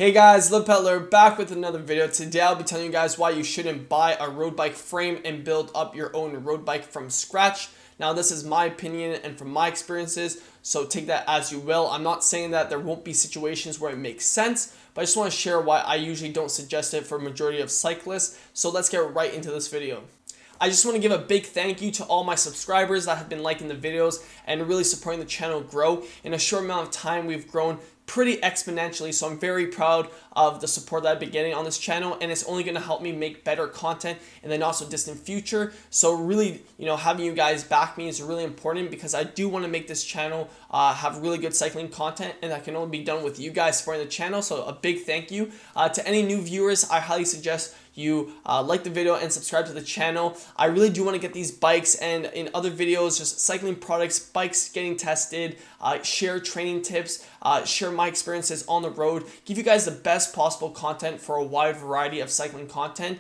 Hey guys, lepedaler back with another video. Today I'll be telling you guys why you shouldn't buy a road bike frame and build up your own road bike from scratch. Now this is my opinion and from my experiences, so take that as you will. I'm not saying that there won't be situations where it makes sense, but I just want to share why I usually don't suggest it for a majority of cyclists. So let's get right into this video. I just want to give a big thank you to all my subscribers that have been liking the videos and really supporting the channel grow. In a short amount of time, we've grown pretty exponentially, so I'm very proud of the support that I've been getting on this channel, and it's only going to help me make better content in the not so distant future. So really, having you guys back me is really important because I do want to make this channel have really good cycling content, and that can only be done with you guys supporting the channel. So a big thank you to any new viewers. I highly suggest you like the video and subscribe to the channel. I really do want to get these bikes and in other videos, just cycling products, bikes getting tested, share training tips, share my experiences on the road, give you guys the best possible content for a wide variety of cycling content,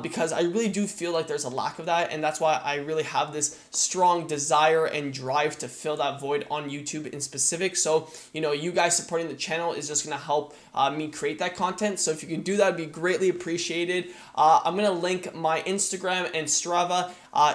because I really do feel like there's a lack of that, and that's why I really have this strong desire and drive to fill that void on YouTube in specific. So you guys supporting the channel is just going to help me create that content. So if you can do that, it'd be greatly appreciated. I'm going to link my Instagram and Strava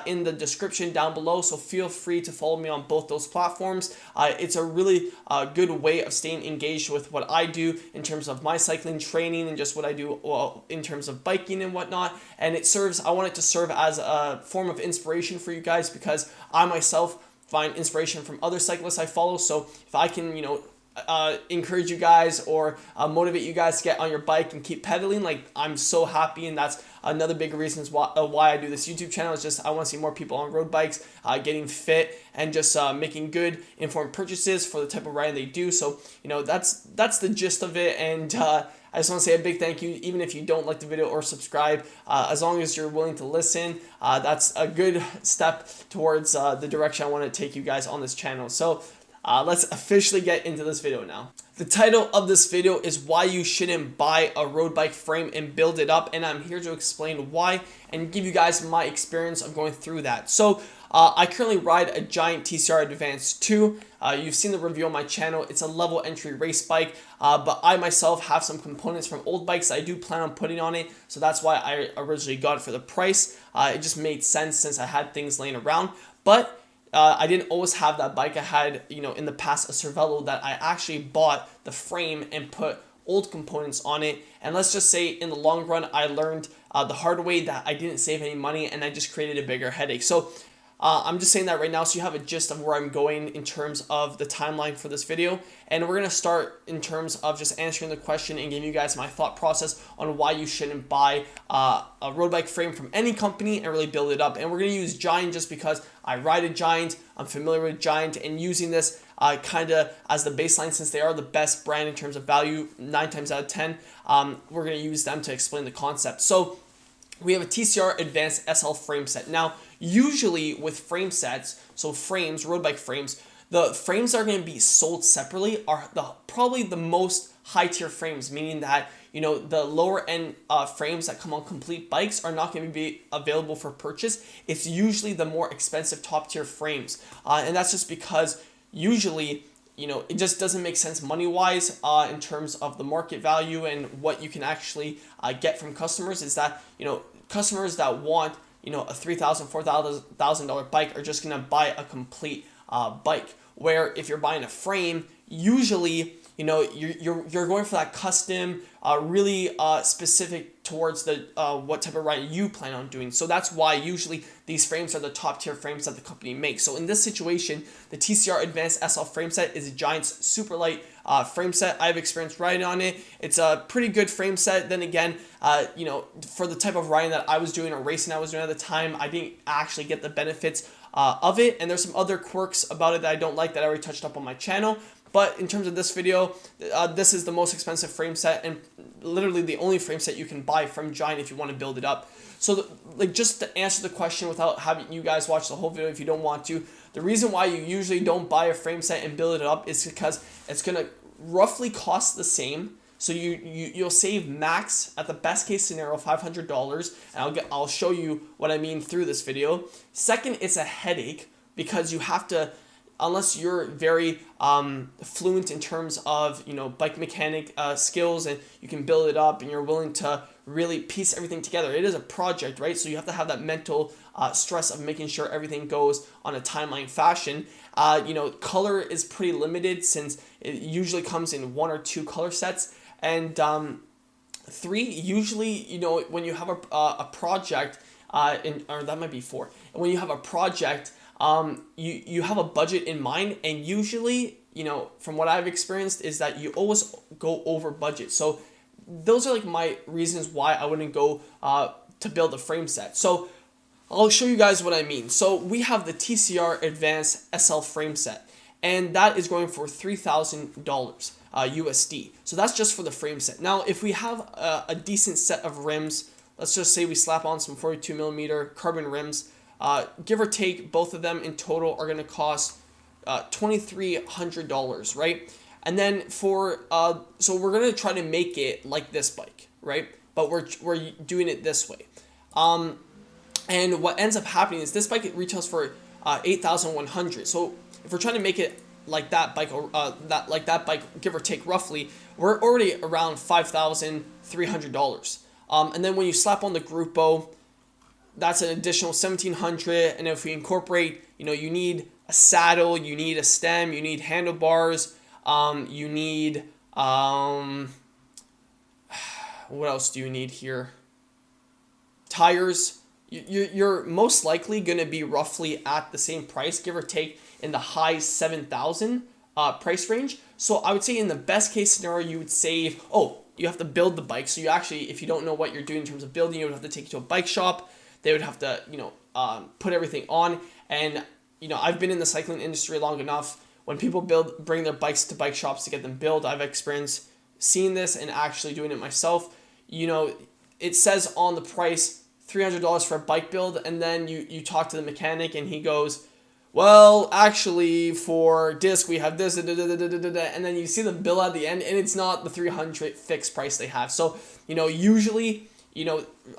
in the description down below, so feel free to follow me on both those platforms. It's a really good way of staying engaged with what I do in terms of my cycling training and just what I do in terms of biking and whatnot. And I want it to serve as a form of inspiration for you guys, because I myself find inspiration from other cyclists I follow. So if I can, encourage you guys or motivate you guys to get on your bike and keep pedaling, like, I'm so happy. And that's another big reason why I do this YouTube channel, is just I want to see more people on road bikes getting fit and just making good informed purchases for the type of riding they do. So that's the gist of it. And I just want to say a big thank you, even if you don't like the video or subscribe. As long as you're willing to listen, that's a good step towards the direction I want to take you guys on this channel. So let's officially get into this video now. The title of this video is why you shouldn't buy a road bike frame and build it up, and I'm here to explain why and give you guys my experience of going through that. So I currently ride a Giant TCR Advance 2. You've seen the review on my channel. It's a level entry race bike, but I myself have some components from old bikes I do plan on putting on it, so that's why I originally got it for the price. It just made sense since I had things laying around. But I didn't always have that bike. I had, in the past, a Cervelo that I actually bought the frame and put old components on it. And let's just say in the long run, I learned the hard way that I didn't save any money, and I just created a bigger headache. So I'm just saying that right now so you have a gist of where I'm going in terms of the timeline for this video. And we're going to start in terms of just answering the question and giving you guys my thought process on why you shouldn't buy a road bike frame from any company and really build it up. And we're going to use Giant just because I ride a Giant, I'm familiar with Giant, and using this kind of as the baseline, since they are the best brand in terms of value 9 times out of 10, we're going to use them to explain the concept. So we have a TCR Advanced SL frame set. Now, usually with frame sets, so frames, road bike frames, the frames are going to be sold separately are probably the most high tier frames, meaning that the lower end frames that come on complete bikes are not going to be available for purchase. It's usually the more expensive top tier frames, and that's just because usually it just doesn't make sense money-wise in terms of the market value and what you can actually get from customers. Is that customers that want a $3,000, $4,000 bike are just gonna buy a complete bike. Where if you're buying a frame, usually you're going for that custom, really specific towards the what type of ride you plan on doing. So that's why usually these frames are the top tier frames that the company makes. So in this situation, the TCR Advanced SL frame set is a Giant's super light frame set. I have experience riding on it. It's a pretty good frame set. Then again, for the type of riding that I was doing or racing I was doing at the time, I didn't actually get the benefits of it. And there's some other quirks about it that I don't like that I already touched up on my channel. But in terms of this video, this is the most expensive frame set and literally the only frame set you can buy from Giant if you want to build it up. So just to answer the question without having you guys watch the whole video if you don't want to, the reason why you usually don't buy a frame set and build it up is because it's going to roughly cost the same. So you'll save max, at the best case scenario, $500, and I'll show you what I mean through this video. Second, it's a headache because you have to unless you're very fluent in terms of, bike mechanic skills, and you can build it up and you're willing to really piece everything together. It is a project, right? So you have to have that mental stress of making sure everything goes on a timeline fashion. Color is pretty limited since it usually comes in 1 or 2 color sets, and 3 usually, when you have a project, or that might be 4. And when you have a project, you have a budget in mind, and usually, from what I've experienced, is that you always go over budget. So those are like my reasons why I wouldn't go to build a frame set. So I'll show you guys what I mean. So we have the TCR Advanced SL frame set, and that is going for $3,000 USD. So that's just for the frame set. Now, if we have a decent set of rims, let's just say we slap on some 42 millimeter carbon rims, give or take, both of them in total are going to cost $2,300, right? And then so we're going to try to make it like this bike, right? But we're doing it this way. And what ends up happening is this bike retails for $8,100. So if we're trying to make it like that bike, that bike, give or take roughly, we're already around $5,300. And then when you slap on the Grupo, that's an additional $1,700. And if we incorporate, you need a saddle, you need a stem, you need handlebars, you need what else do you need here? Tires. You're most likely going to be roughly at the same price, give or take, in the high 7,000 price range. So I would say in the best case scenario, you would save, you have to build the bike. So you actually, if you don't know what you're doing in terms of building, you would have to take it to a bike shop. They would have to, put everything on. And, I've been in the cycling industry long enough. When people bring their bikes to bike shops to get them built, I've experienced seeing this and actually doing it myself. It says on the price, $300 for a bike build, and then you talk to the mechanic and he goes, well, actually for disc we have this, and then you see the bill at the end and it's not the $300 fixed price they have. So usually,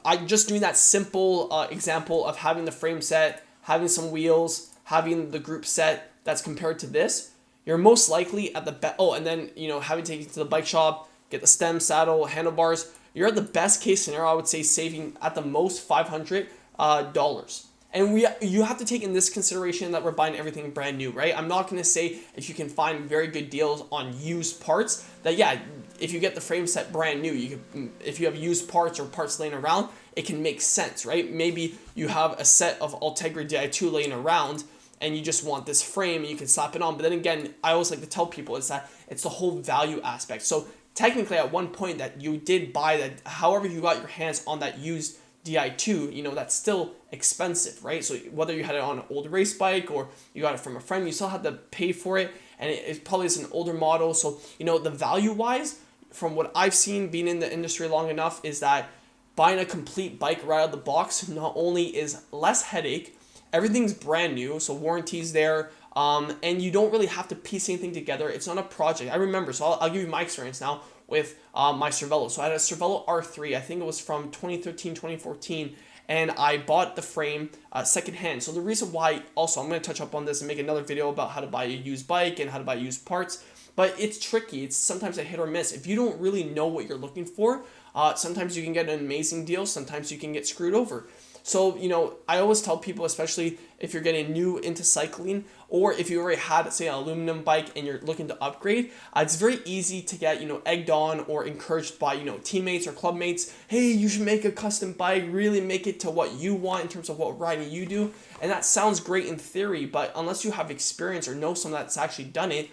I'm just doing that simple example of having the frame set, having some wheels, having the group set that's compared to this. You're most likely at the and then having to take it to the bike shop, get the stem, saddle, handlebars. You're at the best case scenario, I would say, saving at the most $500. And you have to take in this consideration that we're buying everything brand new, right? I'm not going to say if you can find very good deals on used parts that, if you get the frame set brand new, if you have used parts or parts laying around, it can make sense, right? Maybe you have a set of Ultegra Di2 laying around and you just want this frame and you can slap it on. But then again, I always like to tell people is that it's the whole value aspect. So technically at one point that you did buy that, however you got your hands on that used Di2, that's still expensive, right? So whether you had it on an old race bike or you got it from a friend, you still had to pay for it, and it probably is an older model. So the value wise, from what I've seen being in the industry long enough, is that buying a complete bike right out of the box not only is less headache, everything's brand new, so warranty's there, and you don't really have to piece anything together. It's not a project. I remember, so I'll give you my experience now with my Cervelo. So I had a Cervelo R3, I think it was from 2013, 2014, and I bought the frame secondhand. So the reason why, also, I'm going to touch up on this and make another video about how to buy a used bike and how to buy used parts, but it's tricky. It's sometimes a hit or miss. If you don't really know what you're looking for, sometimes you can get an amazing deal, sometimes you can get screwed over. So, I always tell people, especially if you're getting new into cycling, or if you already had, say, an aluminum bike and you're looking to upgrade, it's very easy to get, egged on or encouraged by, teammates or club mates. Hey, you should make a custom bike, really make it to what you want in terms of what riding you do. And that sounds great in theory, but unless you have experience or know someone that's actually done it,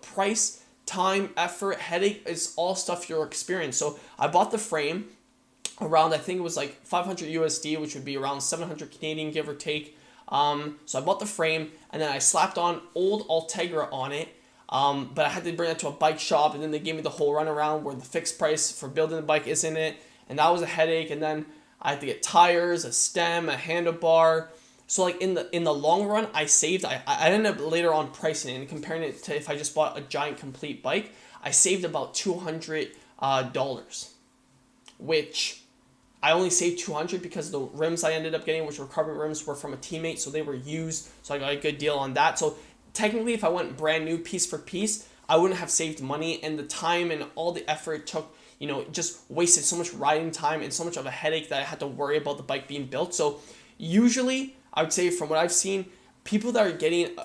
price, time, effort, headache is all stuff you'll experience. So I bought the frame around, I think it was like 500 USD, which would be around 700 Canadian, give or take. So I bought the frame, and then I slapped on old Ultegra on it, but I had to bring it to a bike shop, and then they gave me the whole runaround where the fixed price for building the bike is in it, and that was a headache. And then I had to get tires, a stem, a handlebar. So like in the long run, I saved. I ended up later on pricing it and comparing it to if I just bought a giant complete bike. I saved about $200, which I only saved $200 because the rims I ended up getting, which were carbon rims, were from a teammate, so they were used, so I got a good deal on that. So technically, if I went brand new piece for piece, I wouldn't have saved money, and the time and all the effort it took, just wasted so much riding time and so much of a headache that I had to worry about the bike being built. So usually, I would say from what I've seen, people that are getting,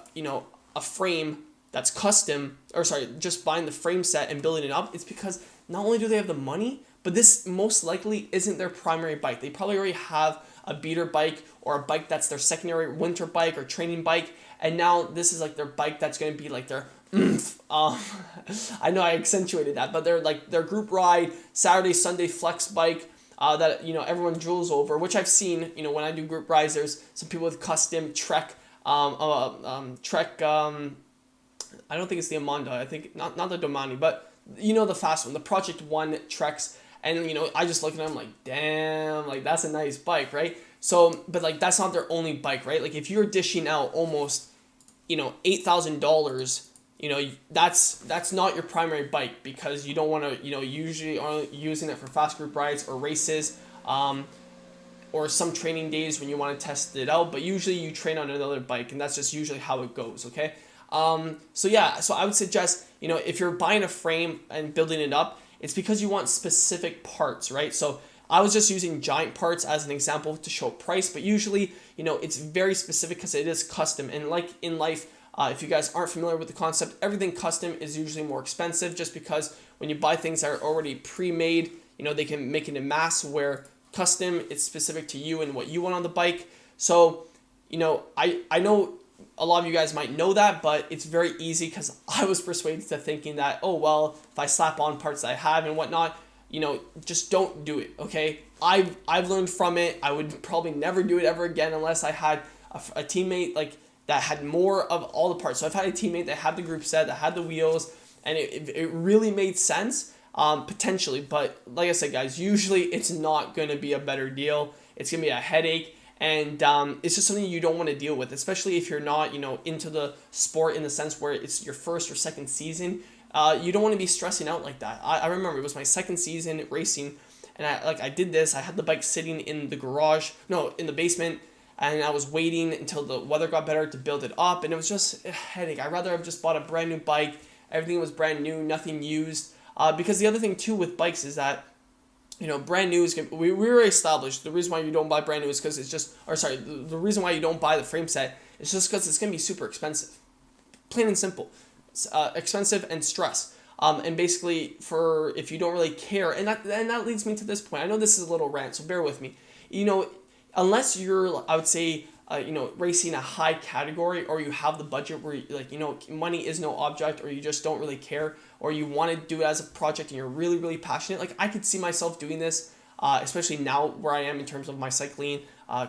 a frame that's custom, or sorry, just buying the frame set and building it up, it's because not only do they have the money, but this most likely isn't their primary bike. They probably already have a beater bike or a bike that's their secondary winter bike or training bike, and now this is like their bike that's going to be like their I know I accentuated that, but they're like their group ride, Saturday, Sunday flex bike, that everyone drools over, which I've seen. When I do group rides, there's some people with custom Trek, Trek. I don't think it's the Amanda. I think not the Domani, but the fast one, the Project One Treks, and I just look at them like, damn, like that's a nice bike, right? So, but like that's not their only bike, right? Like if you're dishing out almost, $8,000. That's not your primary bike, because you don't want to, usually are using it for fast group rides or races, or some training days when you want to test it out, but usually you train on another bike, and that's just usually how it goes, okay? So I would suggest, if you're buying a frame and building it up, it's because you want specific parts, right? So I was just using Giant parts as an example to show price, but usually, it's very specific because it is custom, and like in life, if you guys aren't familiar with the concept, everything custom is usually more expensive, just because when you buy things that are already pre-made, they can make it in mass, where custom, it's specific to you and what you want on the bike. So, I know a lot of you guys might know that, but it's very easy, because I was persuaded to thinking that, oh, well, if I slap on parts that I have and whatnot, just don't do it, okay? I've learned from it. I would probably never do it ever again unless I had a teammate like that had more of all the parts. So I've had a teammate that had the group set, that had the wheels, and it really made sense, potentially. But like I said, guys, usually it's not going to be a better deal. It's going to be a headache, and it's just something you don't want to deal with, especially if you're not, into the sport in the sense where it's your first or second season. You don't want to be stressing out like that. I remember it was my second season racing, and I did this. I had the bike sitting in the basement, and I was waiting until the weather got better to build it up, and it was just a headache. I'd rather have just bought a brand new bike. Everything was brand new, nothing used. Because the other thing too with bikes is that, brand new is we already established the reason why you don't buy brand new is because it's just, the reason why you don't buy the frame set is just because it's gonna be super expensive, plain and simple, expensive and stress. And basically, for if you don't really care, and that leads me to this point. I know this is a little rant, so bear with me. Unless you're, I would say, racing a high category, or you have the budget where, money is no object, or you just don't really care, or you want to do it as a project and you're really, really passionate. Like, I could see myself doing this, especially now where I am in terms of my cycling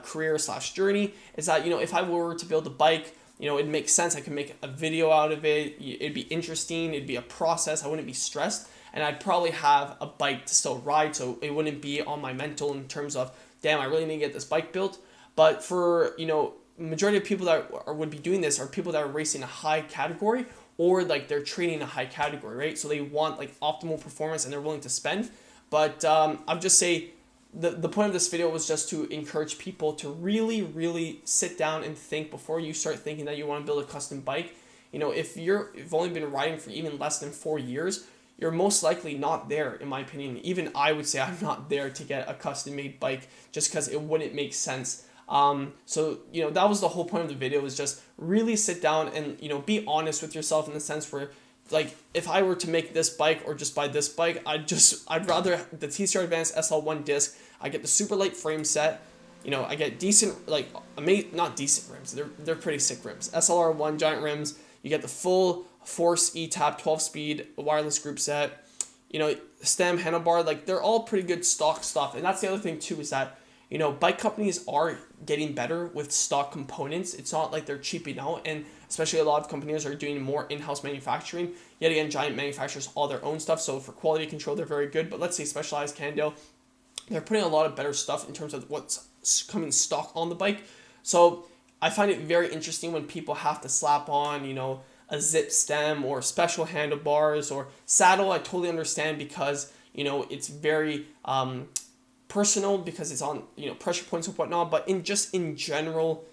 career / journey, is that, if I were to build a bike, it makes sense. I could make a video out of it. It'd be interesting. It'd be a process. I wouldn't be stressed, and I'd probably have a bike to still ride, so it wouldn't be on my mental in terms of, damn, I really need to get this bike built. But for, majority of people that would be doing this are people that are racing a high category, or like they're training a high category, right? So they want like optimal performance and they're willing to spend. But I'll just say the point of this video was just to encourage people to really, really sit down and think before you start thinking that you want to build a custom bike. If you've only been riding for even less than 4 years, you're most likely not there, in my opinion. Even I would say I'm not there to get a custom-made bike, just because it wouldn't make sense. So, that was the whole point of the video, was just really sit down and, be honest with yourself, in the sense where, like, if I were to make this bike or just buy this bike, I'd rather the TCR Advanced SL1 disc. I get the super light frame set. I get decent, like, not decent rims. They're pretty sick rims. SLR1 giant rims. You get the full Force E-Tap 12-speed wireless group set. Stem, handlebar, like, they're all pretty good stock stuff. And that's the other thing too, is that, bike companies are getting better with stock components. It's not like they're cheaping out, and especially a lot of companies are doing more in-house manufacturing. Yet again, Giant manufactures all their own stuff, so for quality control, they're very good. But let's say Specialized, Cannondale, they're putting a lot of better stuff in terms of what's coming stock on the bike. So I find it very interesting when people have to slap on, a zip stem or special handlebars or saddle. I totally understand, because, it's very personal, because it's on, pressure points and whatnot. But in general,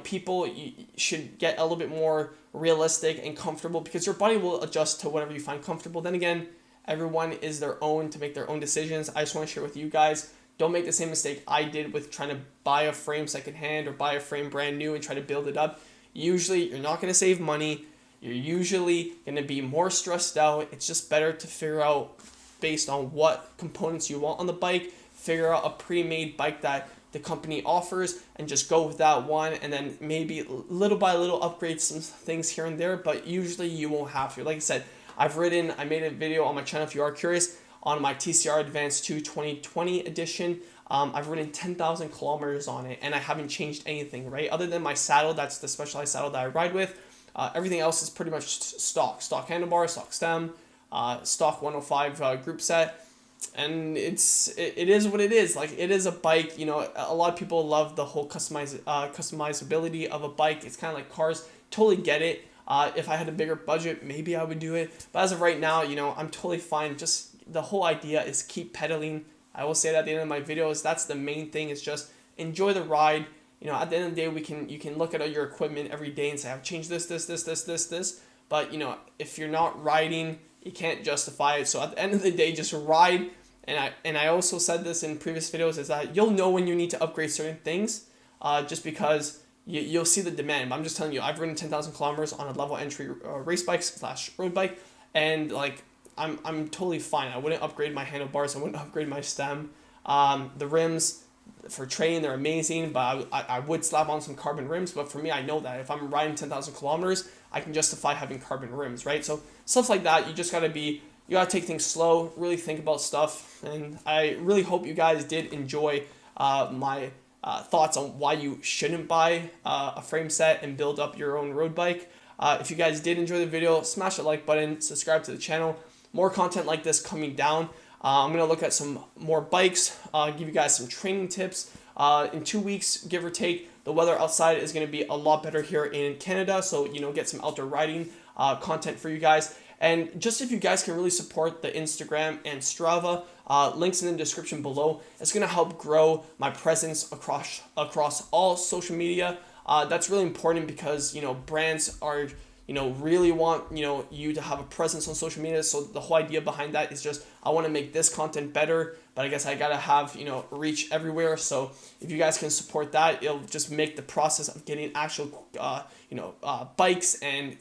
people should get a little bit more realistic and comfortable, because your body will adjust to whatever you find comfortable. Then again, everyone is their own to make their own decisions. I just want to share with you guys, don't make the same mistake I did with trying to buy a frame secondhand or buy a frame brand new and try to build it up. Usually you're not going to save money. You're usually going to be more stressed out. It's just better to figure out based on what components you want on the bike, figure out a pre-made bike that the company offers and just go with that one, and then maybe little by little upgrade some things here and there, but usually you won't have to. Like I said, I made a video on my channel if you are curious on my TCR Advance 2 2020 edition. I've ridden 10,000 kilometers on it and I haven't changed anything, right? Other than my saddle, that's the specialized saddle that I ride with. Everything else is pretty much stock handlebar, stock stem, stock 105 group set. And it is what it is. Like, it is a bike. A lot of people love the whole customizability of a bike. It's kind of like cars. Totally get it. If I had a bigger budget, maybe I would do it. But as of right now, I'm totally fine. Just the whole idea is keep pedaling. I will say that at the end of my videos, that's the main thing, is just enjoy the ride. At the end of the day, you can look at your equipment every day and say, I've changed this. But, if you're not riding, you can't justify it. So at the end of the day, just ride. And I also said this in previous videos, is that you'll know when you need to upgrade certain things, just because you'll see the demand. But I'm just telling you, I've ridden 10,000 kilometers on a level entry race bike / road bike, and like I'm totally fine. I wouldn't upgrade my handlebars. I wouldn't upgrade my stem. The rims for training, they're amazing, but I would slap on some carbon rims. But for me, I know that if I'm riding 10,000 kilometers, I can justify having carbon rims, right? So stuff like that, you gotta take things slow, really think about stuff. And I really hope you guys did enjoy my thoughts on why you shouldn't buy a frame set and build up your own road bike. If you guys did enjoy the video, smash the like button, subscribe to the channel. More content like this coming down. I'm going to look at some more bikes, give you guys some training tips. In 2 weeks, give or take, the weather outside is going to be a lot better here in Canada. So, get some outdoor riding content for you guys. And just if you guys can really support the Instagram and Strava, links in the description below, it's going to help grow my presence across all social media. That's really important because, brands are, really want, you to have a presence on social media. So the whole idea behind that is just, I want to make this content better, but I guess I got to have, reach everywhere. So if you guys can support that, it'll just make the process of getting actual, bikes and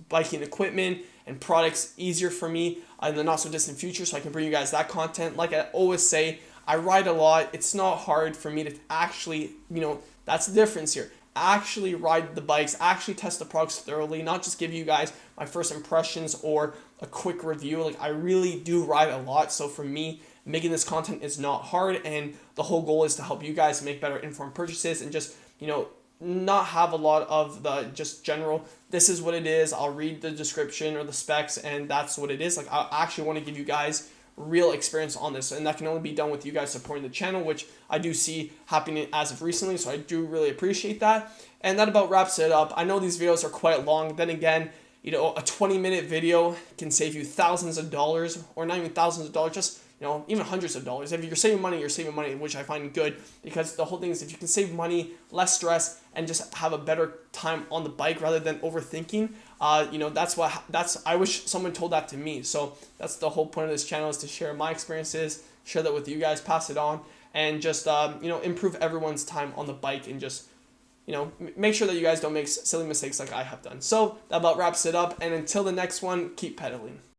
biking equipment and products easier for me in the not so distant future, so I can bring you guys that content. Like I always say, I ride a lot. It's not hard for me to actually, that's the difference here. Actually ride the bikes, actually test the products thoroughly, not just give you guys my first impressions or a quick review. Like, I really do ride a lot. So for me, making this content is not hard, and the whole goal is to help you guys make better informed purchases and just, not have a lot of the just general, this is what it is, I'll read the description or the specs and that's what it is. Like, I actually want to give you guys real experience on this, and that can only be done with you guys supporting the channel, which I do see happening as of recently, so I do really appreciate that. And that about wraps it up. I know these videos are quite long. Then again, a 20-minute video can save you thousands of dollars, or not even thousands of dollars, just even hundreds of dollars. If you're saving money, which I find good, because the whole thing is, if you can save money, less stress, and just have a better time on the bike rather than overthinking, I wish someone told that to me. So that's the whole point of this channel, is to share my experiences, share that with you guys, pass it on, and just improve everyone's time on the bike, and just make sure that you guys don't make silly mistakes like I have done. So that about wraps it up, and until the next one, keep pedaling.